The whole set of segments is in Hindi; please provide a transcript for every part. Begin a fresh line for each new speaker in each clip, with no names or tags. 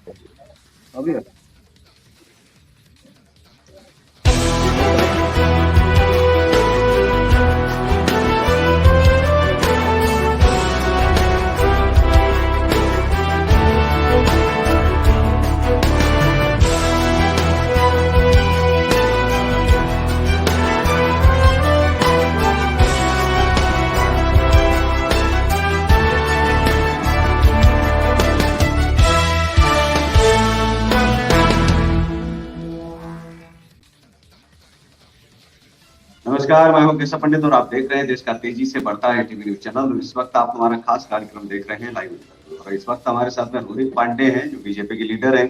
अभी
नमस्कार, मैं हूं केशव पंडित और आप देख रहे हैं देश का तेजी से बढ़ता है टीवी न्यूज चैनल। इस वक्त आप हमारा खास कार्यक्रम देख रहे हैं लाइव। और इस वक्त हमारे साथ में रोहित पांडे हैं जो बीजेपी के लीडर हैं,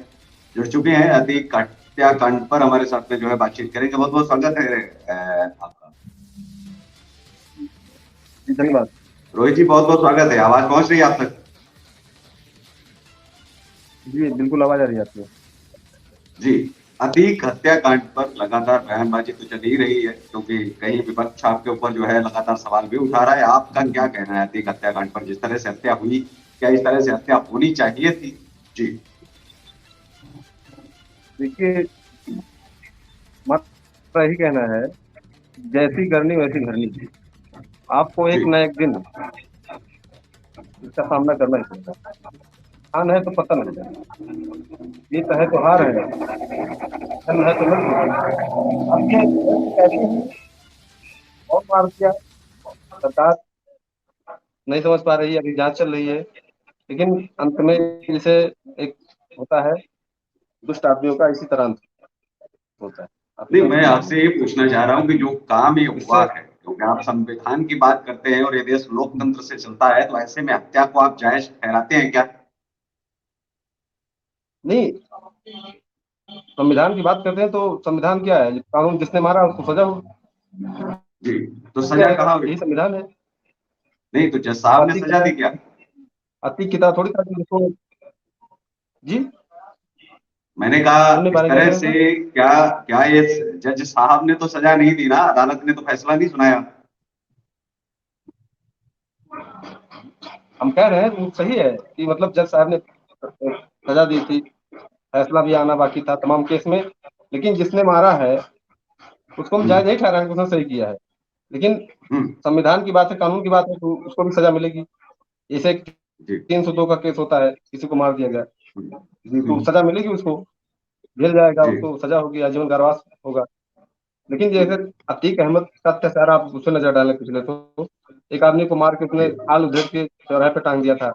जुड़ चुके हैं। अतीक हत्याकांड पर हमारे साथ में जो है बातचीत करेंगे। बहुत बहुत स्वागत है आपका
धन्यवाद।
रोहित जी, बहुत बहुत स्वागत है। आवाज पहुंच रही है आप तक?
जी बिल्कुल आवाज आ रही है आपको।
जी, अतीक हत्याकांड पर लगातार बयानबाजी तो चल ही रही है, क्योंकि कहीं विपक्ष आपके ऊपर जो है लगातार सवाल भी उठा रहा है। आपका क्या कहना है अतीक हत्याकांड पर? जिस तरह से हत्या हुई, क्या इस तरह से हत्या होनी चाहिए थी? जी
देखिए, मेरा यही कहना है, जैसी करनी वैसी भरनी। आपको एक
जी
न एक दिन इसका सामना करना ही पड़ेगा। हान है तो पतन है, जीत है तो हार
जी
है, धन है तो लक्ष्य। अब ये कैसे ही और मार दिया, सरकार नहीं समझ पा रही है, अभी जांच चल रही है। लेकिन अंत में जैसे एक होता है, दुष्ट आदमियों का इसी तरह अंत होता है। आप
नहीं,
समझ
मैं
लीजिए।
आपसे ये पूछना चाह रहा हूँ कि जो काम ये हुआ
इससे
है, क्योंकि आप संविधान की बात करते हैं और ये देश लोकतंत्र से चलता है, तो ऐसे में हत्या को आप जायज ठहराते हैं क्या?
नहीं, संविधान की बात करते हैं तो संविधान क्या है? कानून जिसने मारा उसको सजा हो।
जी, तो
क्या
सजा
है?
कहाँ हुई?
यही संविधान है।
नहीं, तो जज साहब ने
अति
सजा दी क्या?
अति की तरह थोड़ी था कि उसको। जी,
मैंने कहा
सुन नहीं पा
इस
रहे, क्या कह
तरह
रहे
से,
हैं
क्या क्या ये जज साहब ने तो सजा नहीं दी ना, अदालत ने तो फैसला नहीं सुनाया।
सर? हम कह रहे हैं वो सही है कि मतलब जज साहब ने सजा दी थी, फैसला भी आना बाकी था तमाम केस में। लेकिन जिसने मारा है उसको हम जायज
हम्म,
नहीं ठहराएंगे कि उसने सही किया है। लेकिन
हम्म,
संविधान की बात है, कानून की बात है, तो उसको भी सजा मिलेगी। जैसे
जी,
302 का केस होता है, किसी को मार दिया गया,
हम्म,
तो सजा मिलेगी उसको, जेल जाएगा,
जी,
उसको सजा होगी, आजीवन कारावास होगा। लेकिन जैसे अतीक अहमद का अत्याचार आप उस पर नजर डालें पिछले, तो एक आदमी को मार के उसने
जी,
आल उधेड़ के चौराहे पे टांग दिया था।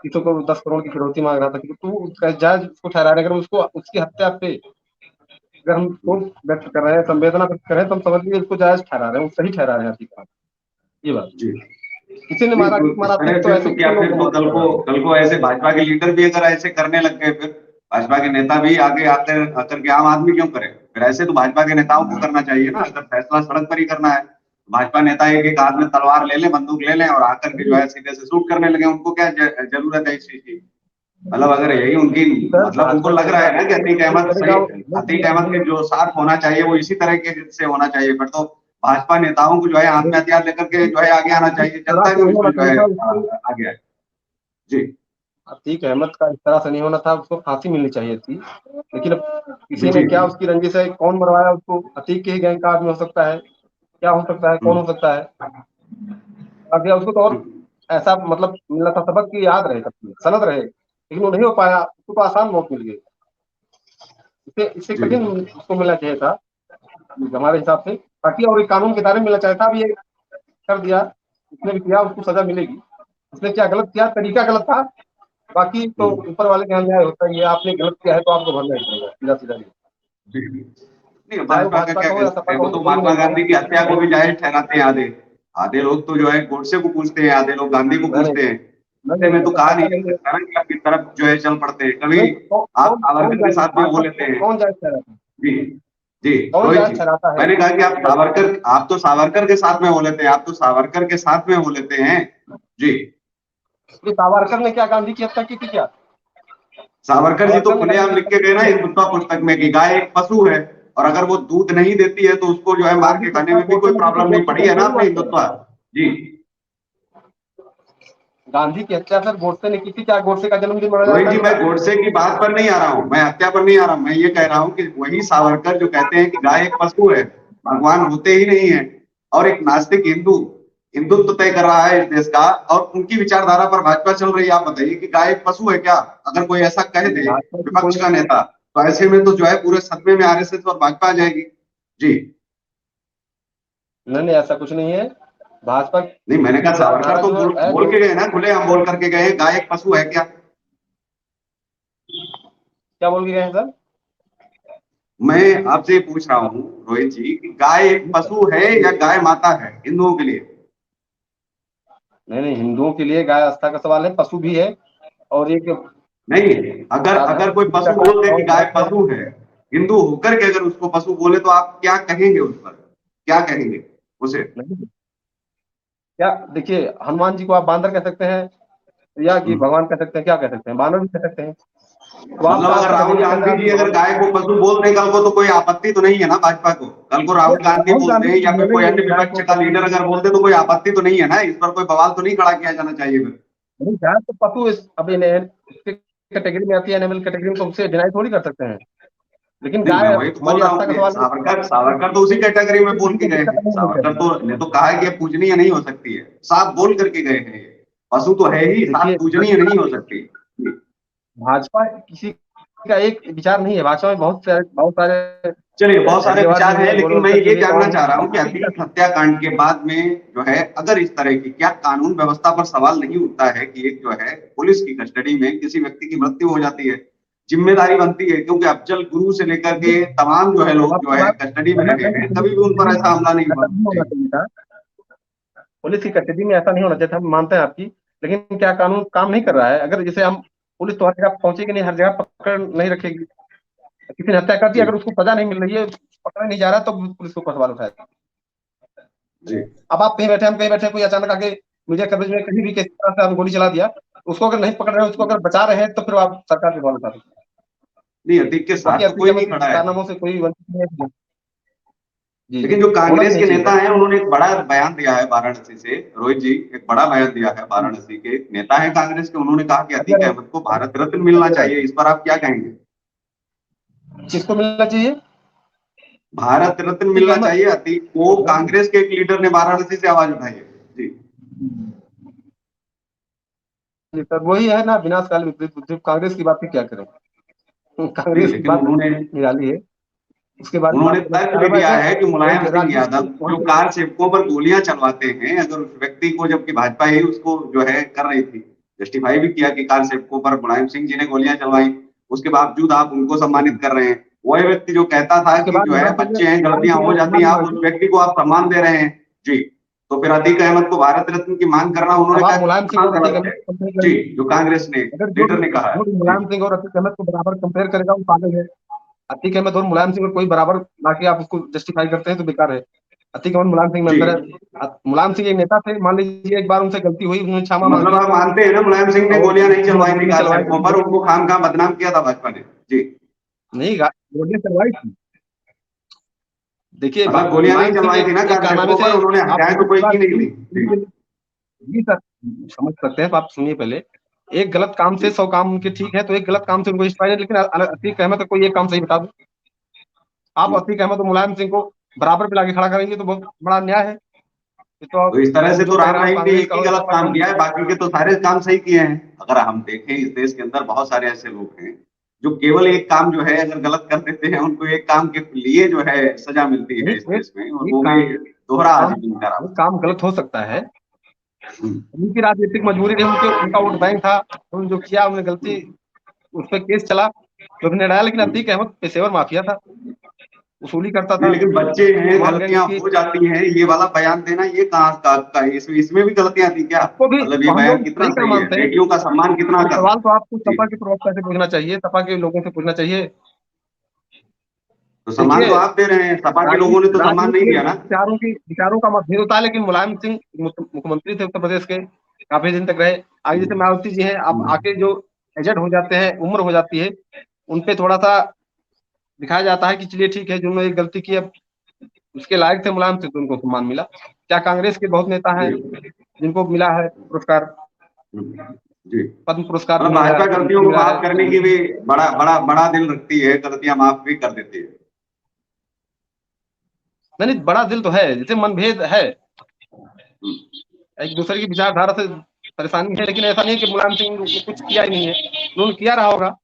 किसी को 10 करोड़ की फिरौती मांग रहा था, कि तू उसका जायज उसको ठहरा रहे हैं। अगर उसको उसकी हत्या पे अगर हम
हम्म,
शोक व्यक्त कर रहे हैं, संवेदना व्यक्त कर रहे हैं, तो हम समझ लीजिए उसको जायज ठहरा रहे हैं, वो सही ठहरा रहे हैं अतीक अहमद। ये बात,
जी।
किसी ने
नहीं,
मारा,
तो
किसी
इस
मारा
तरह
अतीक, तो
से
ऐसे
तो क्या
कितने लोगों
फिर
को
तो
मार
कल
दिया
को
गया।
कल को ऐसे भाजपा के लीडर भी अगर ऐसे करने लग गए, फिर भाजपा के नेता भी आगे आकर आकर के आम आदमी क्यों करे? फिर ऐसे तो भाजपा के नेताओं को करना चाहिए ना। अगर फैसला सड़क पर ही करना है, तो भाजपा नेता एक एक हाथ में तलवार ले लें, बंदूक ले लें और आकर के जो है सीधे से शूट करने लगे। उनको क्या जरूरत है इस चीज की? मतलब अगर यही उनकी,
सर
मतलब उनको
भाजपा के
लग रहा
नेता
है ना कि अतीक
जिस
अहमद
तरीका
सही,
नहीं
अतीक अहमद के जो साथ होना चाहिए वो इसी तरह के से होना चाहिए, फिर तो भाजपा नेताओं को जो है हाथ में हथियार लेकर के जो है आगे आना
जिस
चाहिए।
तरह
जनता
से
क्यों
नहीं होना
इसमें जो
चाहिए
है
था उसको,
आगे आए? जी
अतीक अहमद का इस तरह से नहीं होना था, उसको फांसी मिलनी चाहिए थी। लेकिन अब
जी
किसी ने
जी
क्या, उसकी रंजिश है, कौन मरवाया उसको? अतीक के ही गैंग का आदमी हो सकता है, क्या हो सकता है, कौन
हम्म,
हो सकता है? आगे उसको तो और
हम्म,
ऐसा मतलब मिलना था सबक की याद रहे, सबकी सनद रहे, लेकिन वो नहीं हो पाया। उसको तो आसान मौत मिल गई। इससे इससे
जी
कठिन उसको मिलना चाहिए था हमारे हिसाब से, ताकि और एक कानून के दायरे में मिलना चाहिए था। अब ये कर दिया, उसने भी किया, उसको सजा मिलेगी। उसने क्या गलत किया, तरीका गलत था। बाकी तो
हम्म,
ऊपर वाले के यहाँ न्याय होता है, ये आपने गलत किया है तो आपको भरना ही पड़ेगा, सीधा सीधा नहीं।
जी। नहीं,
चाहे वो
भाजपा का
भाजपा
क्या
का हो
कह
या
सकते
सपा
हैं?
का
वो
हो,
तो
तो कोई भी
महात्मा
नहीं
गांधी की हत्या को
कहेगा।
भी जायज ठहराते हैं। आधे आधे लोग तो जो है गोडसे को पूछते हैं, आधे लोग गांधी को
नहीं
पूछते हैं। ऐसे
नहीं
में तो
ऐसा
कहा
ऐसा
नहीं जा
नहीं है।
सकता ना कि आप किस तरफ जो है चल पड़ते हैं। कभी
नहीं,
आप
कौन
सावरकर के
जायज
साथ में वो
भाजपा,
लेते हैं।
कौन जायज ठहराता है?
जी जी।
कौन
रोहित
जायज
जी,
ठहराता है?
मैंने कहा कि आप तो सावरकर के साथ में हो लेते हैं, आप तो सावरकर के साथ में हो लेते हैं। जी,
ये सावरकर ने क्या गांधी की हत्या की थी क्या?
सावरकर जी तो
सावरकर ने गांधी
खुलेआम
की
लिख
हत्या
के
की
गए
थी
ना
क्या?
हिंदुत्व पुस्तक में कि गाय एक पशु है, और अगर वो दूध नहीं देती है तो उसको जो है मार
गांधी
के
की
खाने
हत्या
में भी
गोडसे
कोई
ने की थी,
प्रॉब्लम नहीं
गोडसे
पड़ी
को
है ना
थोड़ी
अपने
मारते हैं।
हिंदुत्व। जी
गांधी की हत्या सर गोडसे ने की थी, क्या गोडसे का जन्मदिन मनाया
रोहित
जाता
जी,
है
मैं
क्या?
गोडसे की बात पर नहीं आ रहा हूँ, मैं हत्या पर नहीं आ रहा हूँ, मैं ये कह रहा हूँ कि वही सावरकर जो कहते हैं कि गाय एक पशु है, भगवान होते ही नहीं है, और एक नास्तिक हिंदू हिंदुत्व तय कर रहा है इस देश का, और उनकी विचारधारा पर भाजपा चल रही है। आप बताइए कि गाय एक पशु है क्या? अगर कोई ऐसा कह दे
भाजपा की
विपक्ष
कोई,
का नेता, तो ऐसे में तो जो है पूरे सदमे में आरएसएस और भाजपा आ जाएगी। जी।
नहीं नहीं ऐसा कुछ नहीं है। भाजपा
नहीं, मैंने
की
कहा सावरकर
विचारधारा
तो
जो है
बोल
जो,
के गए ना, खुले हम बोल करके गए, गाय एक पशु है क्या?
क्या बोल के गए हैं सर?
मैं आपसे पूछ रहा हूँ रोहित जी कि गाय एक
जी सर।
पशु है या गाय माता है हिंदुओं के लिए?
नहीं नहीं, हिंदुओं के लिए गाय आस्था का सवाल है, पशु भी है, और एक
नहीं, अगर
सवाल है
अगर कोई
किसी का
पशु
गाय
बोल दे कि
और
गाय
भैंस सवाल
पशु है, हिंदू होकर के अगर उसको पशु बोले, तो आप क्या कहेंगे उस पर? क्या कहेंगे उसे?
नहीं। क्या देखिए, हनुमान जी को आप बांदर कह सकते हैं, या कि भगवान कह सकते हैं, क्या कह सकते हैं, बानर भी कह सकते हैं। तो आप
मतलब
क्या
अगर राहुल
कैटेगरी के अंदर
गांधी
आप
जी अगर
भगवान
गाय को पशु बोल दें कल को, तो कोई आपत्ति तो नहीं है ना भाजपा को? कल को राहुल गांधी
राहुल
बोल
गांधी
दें या फिर कोई
बोलेंगे
अन्य
गाय
विपक्ष
को
का
पशु,
लीडर अगर बोल दे, तो कोई आपत्ति तो नहीं है ना? इस पर कोई बवाल तो नहीं खड़ा किया जाना चाहिए फिर?
नहीं गाय तो पशु अब इसके कैटेगरी में आती है, एनिमल कैटेगरी में, तो उसे डिनाई थोड़ी कर सकते हैं। लेकिन
नहीं, मैं
गाय
वही तो
हमारी
बोल रहा
आस्था
हूँ
का
कि
सवाल है,
सावरकर सावरकर तो उसी कैटेगरी में बोल
किसी
के
को
गए
दिक्कत
हैं।
नहीं होनी
सावरकर
चाहिए।
तो ने तो कहा है कि ये पूजनीय नहीं हो सकती है, साफ बोल करके गए हैं ये। पशु तो है ही, साफ
देखिए
पूजनीय नहीं हो सकती।
भाजपा किसी का एक विचार नहीं है, भाजपा में बहुत सारे
चलिए, बहुत सारे
हेडगेवार
विचार
जी
हैं,
हैं,
लेकिन मैं
गोलवलकर जी
ये
भी,
जानना
तमाम
चाह रहा हूँ कि
किसी का।
अतीक हत्याकांड के बाद में जो है, अगर इस तरह की, क्या कानून व्यवस्था पर सवाल नहीं उठता है कि एक जो है पुलिस की कस्टडी में किसी व्यक्ति की मृत्यु हो जाती है, जिम्मेदारी बनती है, क्योंकि अफजल गुरु से लेकर के तमाम जो है लोग जो है कस्टडी में रहे हैं, कभी भी उन पर ऐसा हमला नहीं हुआ।
नहीं होना
जी।
चाहिए था, पुलिस की कस्टडी में ऐसा नहीं होना चाहिए था, हम मानते हैं आपकी। लेकिन क्या कानून काम नहीं कर रहा है? अगर जैसे हम, पुलिस तो हर जगह पहुंचेगी नहीं, हर जगह पकड़ नहीं रखेगी। किसी ने हत्या कर दी,
जी।
अगर उसको सजा नहीं मिल रही है, पकड़ा नहीं जा रहा, तो पुलिस को ऊपर सवाल उठाएगा।
जी।
अब आप कहीं बैठे, हम कहीं बैठे, कोई अचानक आके मीडिया कवरेज में कहीं भी किसी तरह से आप गोली चला दिया, उसको अगर नहीं पकड़ रहे, उसको अगर बचा रहे हैं, तो फिर आप सरकार पे सवाल उठा सकते हैं।
नहीं, अतीक के
बाकी
साथ तो
अतीक
कोई नहीं
अहमद
खड़ा है।
कारनामों से कोई वंचित नहीं है। जी जी,
लेकिन जो
होना भी
कांग्रेस
नहीं
के
चाहिए
नेता
सर।
हैं, उन्होंने एक बड़ा बयान दिया है वाराणसी से। रोहित जी, एक बड़ा बयान दिया है, वाराणसी के एक नेता है कांग्रेस के, उन्होंने कहा कि अतीक
अगर
अहमद को भारत रत्न मिलना चाहिए। इस पर आप क्या कहेंगे?
किसको मिलना चाहिए?
भारत रत्न
अतीक
मिलना
अहमद।
चाहिए अतीक को, कांग्रेस के एक लीडर ने वाराणसी से आवाज उठाई है। जी।
जी सर, वही है ना, विनाशकाल विपरीत बुद्धि। कांग्रेस की बात ही क्या करें,
नहीं,
कांग्रेस की
लेकिन
बात
उन्होंने
निराली है, उसके बारे में
उन्होंने
बात करने से
तर्क भी
कार्रवाई
दिया
है।
है कि
कोई
मुलायम सिंह
राजनीति
यादव जो कार सेवकों पर गोलियां चलवाते हैं, अगर उस व्यक्ति को, जबकि भाजपा ही उसको जो है कर रही थी, जस्टिफाई भी किया कि कार सेवकों पर मुलायम सिंह जी ने गोलियां चलवाई, उसके बावजूद आप उनको सम्मानित कर रहे हैं। वही व्यक्ति जो कहता था
उसके
कि
बाद
जो है बच्चे हैं,
मुलायम
गलतियां
सिंह
हो
ने
जाती
क्षमा
हैं,
भी
आप उस
मांगी।
व्यक्ति को आप सम्मान दे रहे हैं। जी। तो फिर अतीक अहमद को भारत रत्न की मांग करना, उन्होंने
अब
कहा
आप
कि
मुलायम सिंह
कितना
और अतीक
गलत
अहमद
है।
को कंपेयर
जी।
करेंगे,
जो कांग्रेस ने
अगर
लीडर ने कहा है।
जो भी
जी।
मुलायम सिंह और अतीक अहमद को बराबर कंपेयर करेगा, वो पागल है। अतीक अहमद और मुलायम सिंह को कोई बराबर ला के आप उसको जस्टिफाई करते हैं, तो बेकार है। अतीक अहमद मुलायम सिंह में
जी।
अंतर है। मुलायम सिंह एक नेता थे, मान लीजिए एक बार उनसे गलती हुई, उन्होंने क्षमा
मतलब
मांगी
आप मानते हैं ना, मुलायम सिंह ने
और
गोलियां नहीं चलवाई थी
गोली
कार
चलवाई
सेवकों पर,
थी।
उनको खाम खा बदनाम किया था भाजपा ने। जी।
नहीं, गोली चलवाई थी। देखिए
मतलब गोलियां नहीं
मुलायम सिंह
चलवाई थी ना
एक
कार
कारनामे
सेवकों
से
पर, उन्होंने
आप
हत्याएं तो कोई की नहीं ली। जी।
जी सर, समझ सकते हैं, तो आप सुनिए पहले। एक गलत काम से
जी।
100 काम उनके ठीक है, तो एक गलत काम से उनको इस्तीफा है, लेकिन अतीक अहमद का कोई एक काम सही बता दो। आप
जी।
अतीक अहमद और मुलायम सिंह को बराबर पे लाके खड़ा करेंगे, तो बहुत बड़ा अन्याय है। ये तो
तो इस तरह से
जो
तो
कह
राम
रहे हैं, आप
रहीम ने
कांग्रेस
एक
का
ही
हो,
गलत
सपा का
काम
हो।
किया है, बाकी के तो सारे काम सही किए हैं। अगर हम देखें, इस देश के अंदर बहुत सारे ऐसे लोग हैं जो केवल एक काम जो है अगर गलत कर देते हैं, उनको एक काम के लिए जो है सजा मिलती है
एक
इस
एक
देश में, और
एक
वो
काम
भी दोहरा
काम
आजीवन कारावास।
एक काम
जी।
गलत हो सकता है,
हम्म।
उनकी राजनीतिक मजबूरी थी, उनका वोट बैंक था, उन्होंने जो किया, उन्होंने गलती, उस पर केस चला, जो भी निर्णय, लेकिन
हम्म।
अतीक अहमद पेशेवर माफिया था, वसूली करता
नहीं,
था,
लेकिन बच्चे हैं,
तमाम गैंग्स
गलतियां
की।
हो जाती हैं, ये वाला बयान देना ये कहाँ का इसमें भी गलतियां थी क्या?
उसको भी
मतलब
तो
ये
हम
बयान
लोग
कितना
सही क्या
सही है,
मानते हैं?
बेटियों का सम्मान कितना
ये
करना?
सवाल तो आपको
जी।
सपा के प्रवक्ता से पूछना चाहिए, सपा के लोगों से पूछना चाहिए।
तो सम्मान
देखिए,
तो आप दे रहे हैं, सपा के लोगों ने तो सम्मान नहीं
राजनीति में
दिया ना।
विचारों का मतभेद होता है, लेकिन मुलायम सिंह मुख्यमंत्री थे उत्तर प्रदेश के, काफी दिन तक रहे। आगे जैसे मायावती जी हैं, अब
हम्म।
आके जो एजेड हो जाते हैं, उम्र हो जाती है, उन पे थोड़ा सा दिखाया जाता है कि चलिए ठीक है, जिन्होंने एक गलती की, अब उसके लायक थे मुलायम सिंह, तो उनको सम्मान मिला। क्या कांग्रेस के बहुत नेता हैं
जी।
जिनको मिला है पुरस्कार?
जी।
पद्म पुरस्कार भी
मतलब
मिला
भाजपा गलतियों को
मिला है
माफ करने की भी बड़ा बड़ा बड़ा दिल रखती है, गलतियां माफ भी कर देती है।
नहीं नहीं, बड़ा दिल तो है, जैसे मनभेद है, एक दूसरे की विचारधारा से परेशानी है, लेकिन ऐसा नहीं है कि मुलायम सिंह ने कुछ किया ही नहीं है, उन्होंने किया रहा होगा,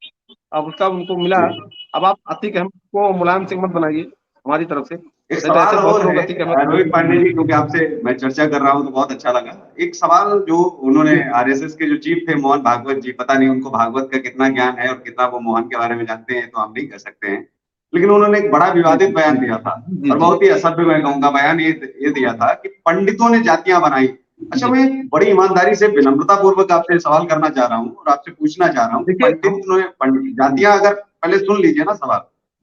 अब उसका उनको मिला।
जी।
अब आप अतीक अहमद को मुलायम सिंह मत बनाइए हमारी तरफ से,
एक
नहीं तो
सवाल
ऐसे बहुत
और
लोग
है
अतीक अहमद को
रोहित पांडे जी, क्योंकि आपसे मैं चर्चा कर रहा हूं तो बहुत अच्छा लगा। एक सवाल जो उन्होंने, आरएसएस के जो चीफ थे मोहन भागवत जी, पता नहीं उनको भागवत का कितना ज्ञान है और कितना वो मोहन के बारे में जानते हैं तो हम नहीं कह सकते हैं, लेकिन उन्होंने एक बड़ा
जी
विवादित
जी
बयान दिया था
जी
और
जी।
बहुत ही असभ्य मैं कहूंगा बयान ये दिया था कि पंडितों ने जातियां बनाई। अच्छा,
जी
मैं बड़ी ईमानदारी से विनम्रता पूर्वक आपसे सवाल करना चाह रहा हूँ और आपसे पूछना चाह रहा हूँ,
देखिए हम
जातियां अगर, पहले सुन लीजिए ना सवाल,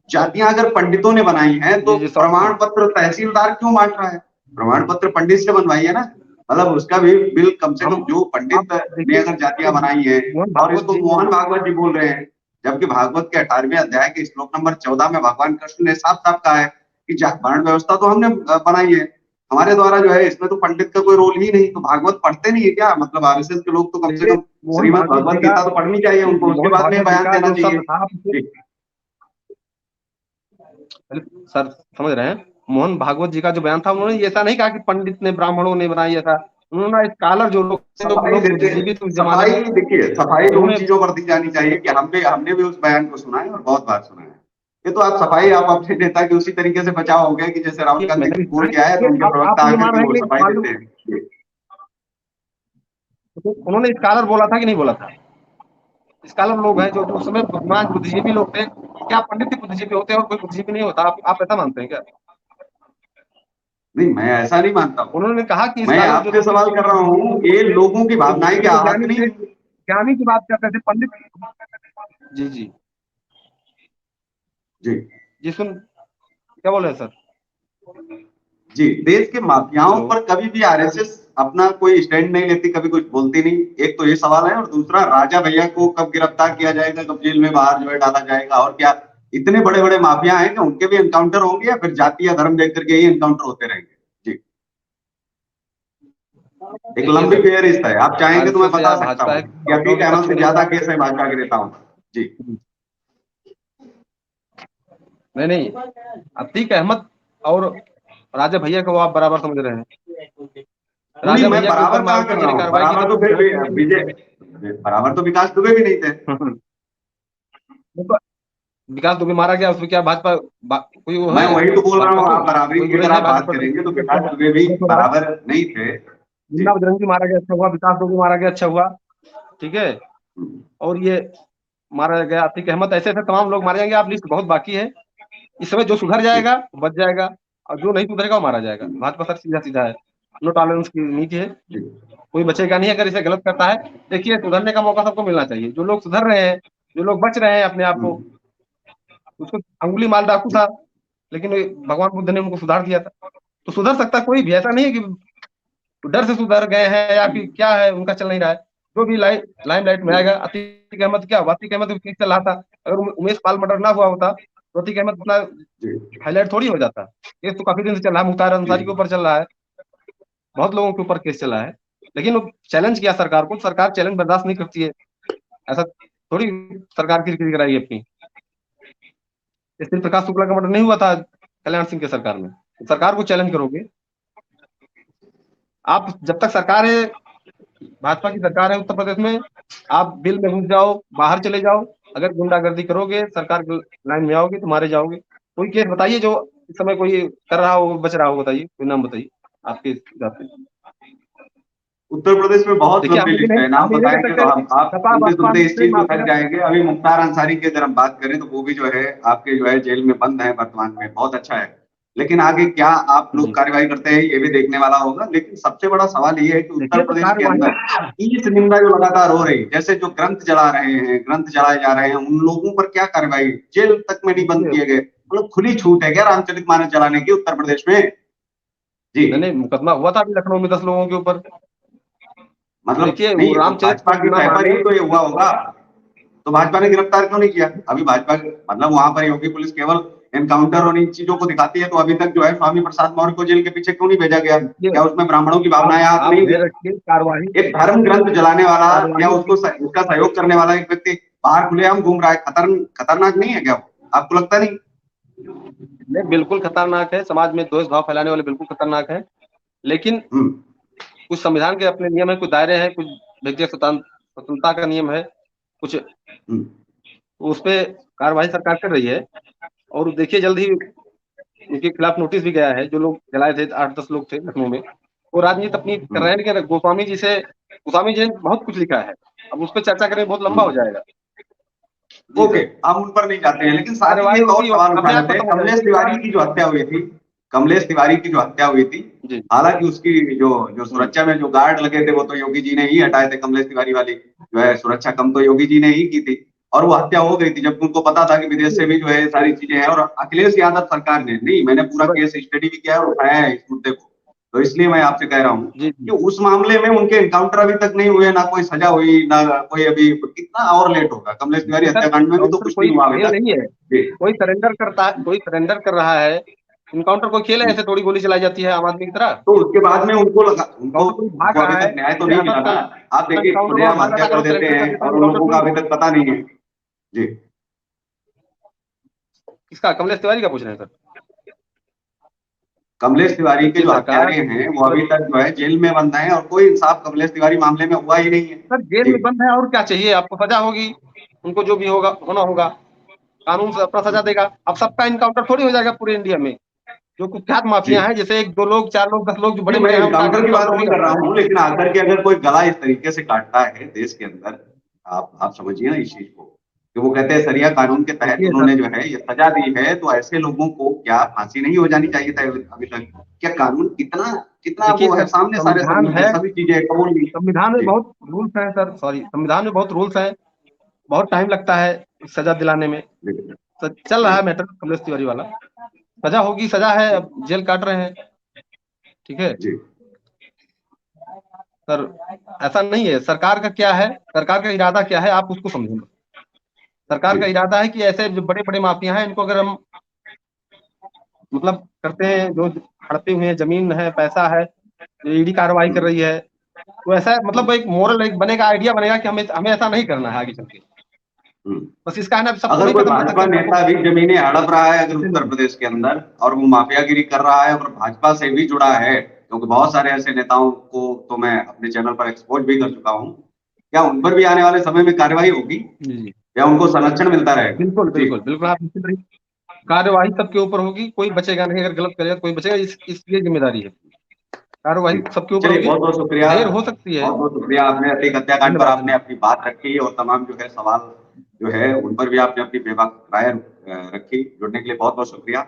जातियां अगर पंडितों ने बनाई हैं तो
जी जी सवाल
प्रमाण पत्र तहसीलदार क्यों बांट रहा है? प्रमाण पत्र पंडित से बनवाइए ना, मतलब उसका भी बिल कम से
हम
कम, जो
आप
पंडित ने
देखिए
अगर जातियां बनाई हैं
मोहन
और
भागवत
इसको
जी
मोहन भागवत जी बोल रहे हैं, जबकि भागवत के 18वें अध्याय के श्लोक नंबर 14 में भगवान कृष्ण ने साफ साफ कहा है कि वर्ण व्यवस्था तो हमने बनाई है, हमारे द्वारा जो है, इसमें तो पंडित का कोई रोल ही नहीं। तो भागवत पढ़ते नहीं है क्या? मतलब आरएसएस के लोग तो कम से
देखिए
कम
मोहन
श्रीमद्
भागवत जी
भगवत
का
गीता तो पढ़नी चाहिए उनको, उसके
मोहन
बाद में
भागवत जी
बयान
का
देना
जो
चाहिए।
शब्द था आप
जी।
सर समझ रहे हैं, मोहन भागवत जी का जो बयान था, उन्होंने ऐसा नहीं कहा कि पंडित ने ब्राह्मणों ने बनाई, ऐसा उन्होंने स्कॉलर जो लोग थे, जो
सफाई
लोग
देते,
बुद्धिजीवी थे उस जमाने
सफाई
में,
देखिए, सफाई तो उन
उन्होंने
चीजों पर दी जानी चाहिए कि हमने भी उस बयान को सुना है और बहुत बार सुना है। ये तो आप सफाई, आप अपने नेता की उसी तरीके से बचाव हो गया कि जैसे राहुल गांधी
मैंने भी
कुछ
सुना
बोल
है,
के आए तो
लेकिन
उनके
आप
प्रवक्ता
ये
आकर
मान
के
रहे
वो
हैं कि
सफाई
मान लो
देते हैं।
तो उन्होंने स्कॉलर बोला था कि नहीं बोला था? स्कॉलर लोग हैं जो उस समय बुद्धिमान बुद्धिजीवी लोग थे, क्या पंडित ही बुद्धिजीवी होते हैं और कोई बुद्धिजीवी नहीं होता? आप ऐसा मानते हैं क्या?
नहीं, मैं ऐसा नहीं मानता हूँ।
उन्होंने कहा कि
मैं
स्कॉलर जो
आपसे
लोग थे
सवाल कर रहा हूँ, ये लोगों की भावनाएं
वो
क्या
तो
आहत
ज्ञानी
नहीं
थे,
हुई?
ज्ञानी की बात करते थे पंडित। जी जी
जी।
जी सुन, क्या बोल रहे हैं सर?
जी, देश के माफियाओं
हेलो।
पर कभी भी आरएसएस अपना कोई स्टैंड नहीं लेती, कभी कुछ बोलती नहीं। एक तो ये सवाल है, और दूसरा, राजा भैया को कब गिरफ्तार किया जाएगा, कब जेल में बाहर जो है डाला जाएगा? और क्या इतने बड़े बड़े माफिया हैं कि उनके भी एनकाउंटर होंगे या फिर जाति या धर्म देख करके ही एनकाउंटर होते रहेंगे? जी। एक
देखिए
लंबी
सर,
फेहरिस्त है, आप चाहेंगे तो मैं
आरएसएस
बता
या
सकता
भाजपा
हूँ
है,
कि
माफियाओं
अतीक
के
अहमद
पक्ष
से
में नहीं
ज्यादा
होता।
केस है भाजपा के नेताओं का। जी।
नहीं नहीं, अतीक अहमद और राजा भैया को आप बराबर समझ रहे हैं।
नहीं,
राजा
मैं
भैया के ऊपर
बराबर
मान
कहाँ
लो
कर
किसी
रहा
ने
हूँ,
कार्रवाई की
बराबर
तो
तो फिर भी
वो
विजय, बराबर तो विकास दुबे भी नहीं थे।
विकास दुबे मारा गया, उसमें क्या भाजपा कोई वो
मैं
है?
वही तो बोल रहा
भाजपा
हूँ,
को
आप बराबरी
कोई
की
गुरेज
अगर
है
आप
भाजपा
बात
पर?
करेंगे तो विकास दुबे भी बराबर नहीं थे। जी।
मुन्ना बजरंगी मारा गया, अच्छा हुआ। विकास दुबे मारा गया, अच्छा हुआ। ठीक है। और ये मारा गया अतीक अहमद, ऐसे ऐसे तमाम लोग मारे जाएंगे, आप लिस्ट बहुत बाकी है। इस समय जो सुधर
जी।
जाएगा वो बच जाएगा, और जो नहीं सुधरेगा वो मारा जाएगा। भाजपा सर सीधा सीधा है, नो टॉलरेंस की नीति है,
जी।
कोई बचेगा नहीं अगर इसे गलत करता है। देखिए, सुधरने का मौका सबको मिलना चाहिए, जो लोग सुधर रहे हैं, जो लोग बच रहे हैं अपने आप को। उसको अंगुली माल डाकू था, लेकिन भगवान बुद्ध ने उनको सुधार दिया था। तो सुधर सकता कोई भी, ऐसा नहीं है कि डर से सुधर गए हैं या फिर क्या है, उनका चल नहीं रहा है। जो भी लाइमलाइट में आएगा। अतीक अहमद, क्या हुआ? अतीक अहमद केस चल रहा था, अगर उमेश पाल मर्डर ना हुआ होता तो अतीक अहमद इतना
जी।
हाईलाइट थोड़ी हो जाता। केस तो काफी दिन से चल रहा है, मुख्तार
जी।
अंसारी के ऊपर चल रहा है, बहुत लोगों के ऊपर केस चला है, लेकिन वो चैलेंज किया सरकार को। सरकार चैलेंज बर्दाश्त नहीं करती है, ऐसा थोड़ी सरकार की कराई अपनी। इसलिए प्रकाश शुक्ला का मर्डर नहीं हुआ था कल्याण सिंह के सरकार में, तो सरकार को चैलेंज करोगे आप। जब तक सरकार है, भाजपा की सरकार है उत्तर प्रदेश में, आप बिल में घुस जाओ, बाहर चले जाओ, अगर गुंडागर्दी करोगे, सरकार की लाइन में आओगे तो मारे जाओगे। कोई केस बताइए जो इस समय कोई कर रहा हो, बच रहा हो, बताइए कोई नाम बताइए आपके हिसाब से।
उत्तर प्रदेश में बहुत
देखिए,
लंबी लिस्ट है, नाम
हम ये नहीं कह
बताएंगे तो
सकते
हम आप
सपा
सुनते
बसपा
सुनते
में
इस
से
चीज को थक
माफिया।
जाएंगे। अभी मुख्तार अंसारी की अगर हम बात करें तो वो भी जो है आपके जो है जेल में बंद है वर्तमान में, बहुत अच्छा है। लेकिन आगे क्या आप लोग
जी
कार्रवाई करते हैं ये भी देखने वाला होगा। लेकिन सबसे बड़ा सवाल ये है कि उत्तर
देखिए, तो
प्रदेश के
कार्यवाही
अंदर इस निंदा जो लगातार हो रही है, जैसे जो ग्रंथ जला रहे हैं, ग्रंथ जलाए जा रहे हैं, उन लोगों पर क्या कार्रवाई? जेल तक में नहीं बंद
देखिए,
किए गए, मतलब खुली छूट है क्या रामचरितमानस जलाने की उत्तर प्रदेश में? जी।
मैंने मुकदमा हुआ था अभी लखनऊ में 10 लोगों के ऊपर।
मतलब
देखिए, वो
नहीं, तो
रामचरित
भाजपा की
ना
तय पर
माने।
ही तो ये हुआ होगा, तो भाजपा ने गिरफ्तार क्यों नहीं किया अभी? भाजपा मतलब वहां पर योगी पुलिस केवल एनकाउंटर और इन चीजों को दिखाती है, तो अभी तक जो है स्वामी प्रसाद मौर्य को जेल के पीछे क्यों नहीं भेजा गया?
ये
क्या उसमें ब्राह्मणों की भावनाएं आग
आप
नहीं
धैर्य
हुई?
रखिए, कार्यवाही
एक धर्म ग्रंथ जलाने वाला या
कार्यवाही
उसको उसका सहयोग करने वाला एक व्यक्ति बाहर खुलेआम घूम रहा है, खतरनाक नहीं है क्या वो? आपको लगता नहीं?
नहीं, बिल्कुल खतरनाक है, समाज में द्वेष भाव फैलाने वाले बिल्कुल खतरनाक है। लेकिन
हम्म
कुछ संविधान के अपने नियम है, कुछ दायरे हैं, कुछ व्यक्तिगत स्वतंत्रता का नियम है, कुछ
हम्म
उस पे कार्रवाई सरकार कर रही है। और देखिए जल्द ही उनके खिलाफ नोटिस भी गया है। जो लोग जलाए थे, 8-10 लोग थे लखनऊ में, वो राजनीति अपनी कर रहे हैं। लेकिन गोस्वामी जी ने बहुत कुछ लिखा है, अब उस पर चर्चा करें बहुत लंबा हो
हम्म
जाएगा। जी
ओके,
सर,
हम उन पर नहीं जाते हैं, लेकिन साथ ही
कार्यवाही
एक और
होगी और
सवाल उठा
अपने आप
लेते हैं।
खत्म हो
कमलेश
जाएगी।
तिवारी की जो हत्या हुई थी, कमलेश तिवारी की जो हत्या हुई थी,
जी
हालांकि उसकी जो जो सुरक्षा में जो गार्ड लगे थे वो तो योगी जी ने ही हटाए थे। कमलेश तिवारी वाली जो है सुरक्षा कम तो योगी जी ने ही की थी, और वो हत्या हो गई थी जबकि उनको पता था कि विदेश से भी जो है सारी चीजें हैं। और अखिलेश यादव सरकार ने नहीं, मैंने पूरा केस स्टडी भी किया है और उठाया है इस मुद्दे को, तो इसलिए मैं आपसे कह रहा हूँ
जी
कि
जी।
उस मामले में उनके एनकाउंटर अभी तक नहीं हुए, ना कोई सजा हुई, ना कोई अभी, कितना और लेट होगा? कमलेश तिवारी
देखिए सर,
हत्याकांड में भी तो
इनकाउंटर
कुछ नहीं
कोई
हुआ अभी
खेल
तक।
नहीं है।
जी
कोई सरेंडर करता है, कोई सरेंडर कर रहा है। इनकाउंटर कोई खेल है? ऐसे थोड़ी गोली चलाई जाती है आम आदमी की तरह।
तो उसके बाद में उनको लगा, उनको
इनकाउंटर कोई भाग
उनको अभी
रहा है,
तक न्याय तो
जैसे
नहीं
असद
मिला ना।
का
आप देखिए,
इनकाउंटर हुआ,
खुलेआम
भाग रहा
हत्या
था,
कर
वो
देते
सरेंडर कर
हैं
देता है,
और उन
इनकाउंटर
लोगों का
थोड़ी
अभी
होता
तक पता नहीं है। जी
है। किसका? कमलेश तिवारी का पूछ रहे हैं सर?
कमलेश तिवारी के
ये
जो
सरकार,
हत्यारे हैं वो अभी तक जो है जेल में बंद हैं, और कोई इंसाफ कमलेश तिवारी मामले में हुआ ही नहीं है।
सर जेल
जी
में बंद है, और क्या चाहिए आपको? सजा होगी, उनको जो भी होगा होना होगा, कानून से अपना सजा देगा। अब सबका इनकाउंटर थोड़ी हो जाएगा पूरे इंडिया में। जो कुख्यात
जी
माफिया हैं, जैसे 1-2 लोग, 4 लोग, 10 लोग जो
जी,
बड़े
मैं
बड़े हैं, उनका
एनकाउंटर की बात
इनकाउंटर हो
नहीं कर
जाता
रहा
है।
हूँ, लेकिन आकर के अगर कोई गला इस तरीके से काटता है देश के अंदर, आप समझिए ना इस चीज को, कि वो कहते हैं सरिया कानून के तहत
देखिए सर,
उन्होंने जो है ये सजा दी है, तो ऐसे लोगों को क्या फांसी नहीं हो जानी चाहिए था अभी तक? क्या कानून कितना कितना
देखिए
वो है,
सर,
सामने सारे
संविधान
सबूत है,
है,
सभी चीजें कबूल नहीं।
संविधान में
जी
बहुत रूल्स हैं सर, सॉरी, संविधान में बहुत रूल्स हैं, बहुत टाइम लगता है सजा दिलाने में।
जी
तो चल
जी
रहा है मैटर कमलेश तिवारी वाला, सजा होगी, सजा है, अब जेल काट रहे हैं। ठीक है
जी
सर, ऐसा नहीं है। सरकार का क्या है, सरकार का इरादा क्या है, आप उसको समझें। सरकार
जी
का इरादा है कि ऐसे जो बड़े बड़े माफिया हैं, इनको अगर हम मतलब करते हैं, जो हड़पे हुए हैं, जमीन है, पैसा है, जो ईडी कार्रवाई कर
हम्म,
रही है, तो ऐसा मतलब एक मोरल एक बनेगा, आइडिया बनेगा कि हमें हमें ऐसा नहीं करना है आगे चल के।
हम्म।
बस इसका है ना, सबको
अगर
नहीं
कोई
खत्म कर सकते
भाजपा
हम, सबको
नेता भी जमीनें हड़प रहा है अगर उत्तर
नहीं।
प्रदेश के अंदर, और वो माफियागिरी कर रहा है और भाजपा से भी जुड़ा है, क्योंकि बहुत सारे ऐसे नेताओं को तो मैं अपने चैनल पर एक्सपोज भी कर चुका हूँ, क्या उन पर भी आने वाले समय में कार्यवाही होगी
जी जी,
या उनको संरक्षण मिलता रहेगा?
बिल्कुल
जी
बिल्कुल बिल्कुल, आप निश्चित रहिए, कार्यवाही सबके ऊपर होगी, कोई बचेगा नहीं। अगर गलत करेगा तो कोई बचेगा, ये जिम्मेदारी है।
जी,
कार्यवाही सबके ऊपर
चलिए
होगी।
बहुत बहुत शुक्रिया।
देर हो सकती है।
बहुत बहुत शुक्रिया, आपने अतीक हत्याकांड पर
धन्यवाद,
आपने
धन्यवाद,
अपनी बात रखी, और तमाम जो है सवाल जो है उन पर भी आपने अपनी बेबाक राय रखी। जुड़ने के लिए बहुत बहुत शुक्रिया।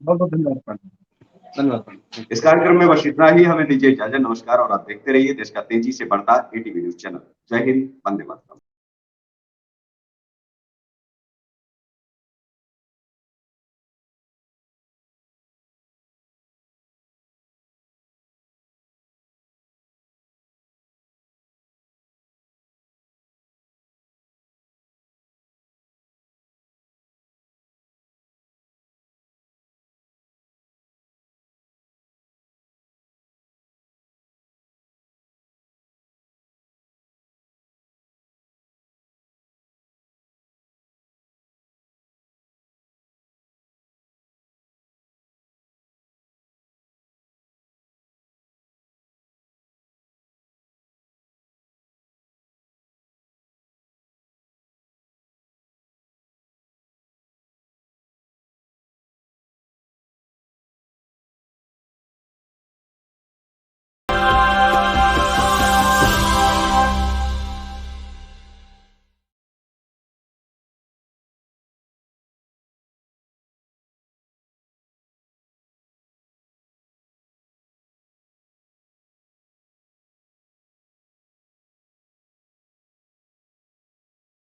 बहुत बहुत धन्यवाद, धन्यवाद।
इस कार्यक्रम में बस इतना ही, हमें दीजिए इजाजत, नमस्कार। और आप देखते रहिए देश का तेजी से बढ़ता एटीवी न्यूज चैनल। जय हिंद, वंदे मातरम।